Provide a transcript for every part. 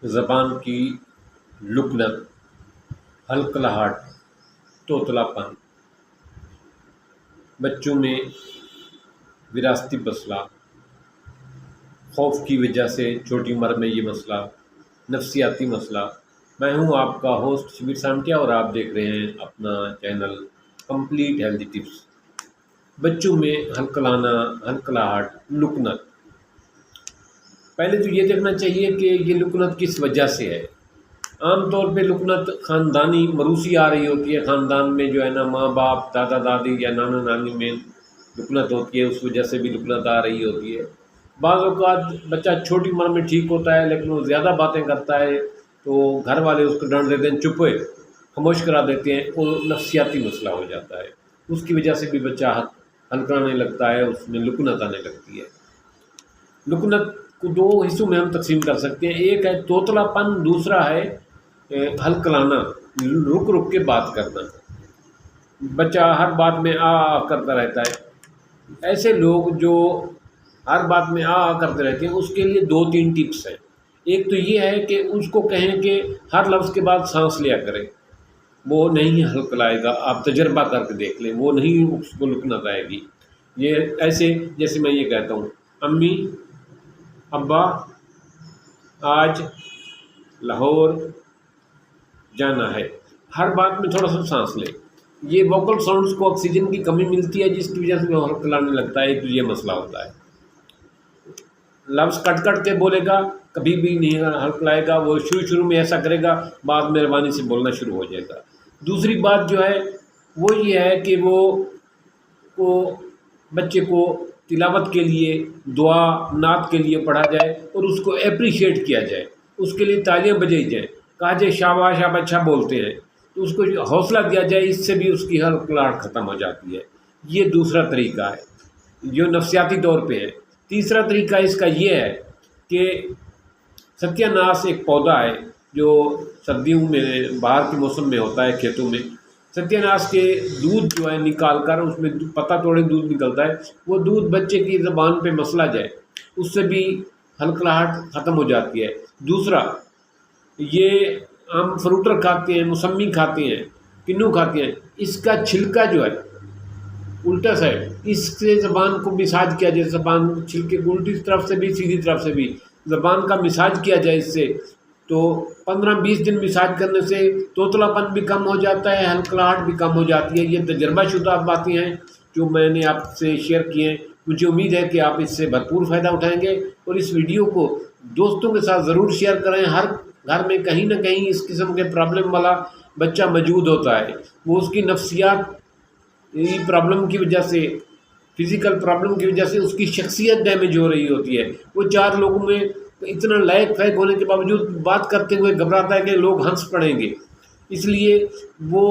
زبان کی لکنت، ہلکلاہٹ، توتلا پن، بچوں میں وراثتی مسئلہ، خوف کی وجہ سے چھوٹی عمر میں یہ مسئلہ، نفسیاتی مسئلہ۔ میں ہوں آپ کا ہوسٹ شبیر سانٹیا اور آپ دیکھ رہے ہیں اپنا چینل کمپلیٹ ہیلتھی ٹپس۔ بچوں میں ہلکلاہٹ، لکنت، پہلے تو یہ دیکھنا چاہیے کہ یہ لکنت کس وجہ سے ہے۔ عام طور پہ لکنت خاندانی موروثی آ رہی ہوتی ہے، خاندان میں جو ہے نا ماں باپ، دادا دادی یا نانا نانی میں لکنت ہوتی ہے، اس وجہ سے بھی لکنت آ رہی ہوتی ہے۔ بعض اوقات بچہ چھوٹی عمر میں ٹھیک ہوتا ہے لیکن وہ زیادہ باتیں کرتا ہے تو گھر والے اس کو ڈانٹ دیتے ہیں، چپ ہوئے، خاموش کرا دیتے ہیں، وہ نفسیاتی مسئلہ ہو جاتا ہے۔ اس کی وجہ سے بھی بچہ ہلکانے لگتا ہے، اس میں لکنت آنے لگتی ہے۔ لکنت کو دو حصوں میں ہم تقسیم کر سکتے ہیں، ایک ہے توتلا پن، دوسرا ہے ہلکلانا، رک رک کے بات کرنا۔ بچہ ہر بات میں آ کرتا رہتا ہے۔ ایسے لوگ جو ہر بات میں آ کرتے رہتے ہیں، اس کے لیے 2-3 ٹپس ہیں۔ ایک تو یہ ہے کہ اس کو کہیں کہ ہر لفظ کے بعد سانس لیا کرے، وہ نہیں ہلکلائے گا، آپ تجربہ کر کے دیکھ لیں، وہ نہیں اس کو لکنت آئے گی۔ یہ ایسے جیسے میں یہ کہتا ہوں، امی ابا آج لاہور جانا ہے، ہر بات میں تھوڑا سا سانس لے۔ یہ ووکل ساؤنڈز کو آکسیجن کی کمی ملتی ہے جس کی وجہ سے وہ ہلکلانے لگتا ہے، تو یہ مسئلہ ہوتا ہے۔ لفظ کٹ کٹ کے بولے گا، کبھی بھی نہیں ہلکلائے گا، وہ شروع میں ایسا کرے گا، بعد میں مہربانی سے بولنا شروع ہو جائے گا۔ دوسری بات جو ہے وہ یہ ہے کہ وہ بچے کو تلاوت کے لیے، دعا نعت کے لیے پڑھا جائے اور اس کو اپریشیٹ کیا جائے، اس کے لیے تالیاں بجائی جائیں، کہا جائے شاباش آپ اچھا بولتے ہیں، تو اس کو حوصلہ دیا جائے، اس سے بھی اس کی ہلکلاہٹ ختم ہو جاتی ہے۔ یہ دوسرا طریقہ ہے جو نفسیاتی طور پہ ہے۔ تیسرا طریقہ اس کا یہ ہے کہ ستیہ ناس ایک پودا ہے جو سردیوں میں، باہر کے موسم میں ہوتا ہے کھیتوں میں۔ ستیہ ناس کے دودھ جو ہے نکال کر، اس میں پتہ توڑے دودھ نکلتا ہے، وہ دودھ بچے کی زبان پہ مسلا جائے، اس سے بھی ہلکلاہٹ ختم ہو جاتی ہے۔ دوسرا، یہ ہم فروٹر کھاتے ہیں، موسمی کھاتے ہیں، کنو کھاتے ہیں، اس کا چھلکا جو ہے الٹا سائڈ، اس سے زبان کو مساج کیا جائے، زبان چھلکے کو الٹی طرف سے بھی سیدھی طرف سے بھی زبان کا مساج کیا جائے، اس سے تو 15-20 دن مساج کرنے سے توتلا پن بھی کم ہو جاتا ہے، ہلکلاہٹ بھی کم ہو جاتی ہے۔ یہ تجربہ شدہ باتیں ہیں جو میں نے آپ سے شیئر کی ہیں۔ مجھے امید ہے کہ آپ اس سے بھرپور فائدہ اٹھائیں گے اور اس ویڈیو کو دوستوں کے ساتھ ضرور شیئر کریں۔ ہر گھر میں کہیں نہ کہیں اس قسم کے پرابلم والا بچہ موجود ہوتا ہے، وہ اس کی نفسیات پرابلم کی وجہ سے، فزیکل پرابلم کی وجہ سے اس کی شخصیت ڈیمیج ہو رہی ہوتی ہے۔ وہ 4 لوگوں میں اتنا لائق فائق ہونے کے باوجود بات کرتے ہوئے گھبراتا ہے کہ لوگ ہنس پڑیں گے، اس لیے وہ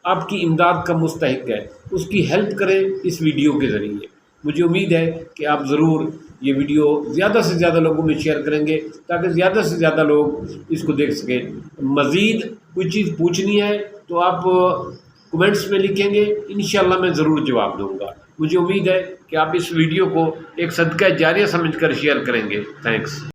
آپ کی امداد کا مستحق ہے۔ اس کی ہیلپ کریں اس ویڈیو کے ذریعے۔ مجھے امید ہے کہ آپ ضرور یہ ویڈیو زیادہ سے زیادہ لوگوں میں شیئر کریں گے تاکہ زیادہ سے زیادہ لوگ اس کو دیکھ سکیں۔ مزید کوئی چیز پوچھنی ہے تو آپ کمنٹس میں لکھیں گے، انشاءاللہ میں ضرور جواب دوں گا۔ مجھے امید ہے کہ آپ اس ویڈیو کو ایک صدقہ جاریہ سمجھ کر شیئر کریں گے۔ تھینکس۔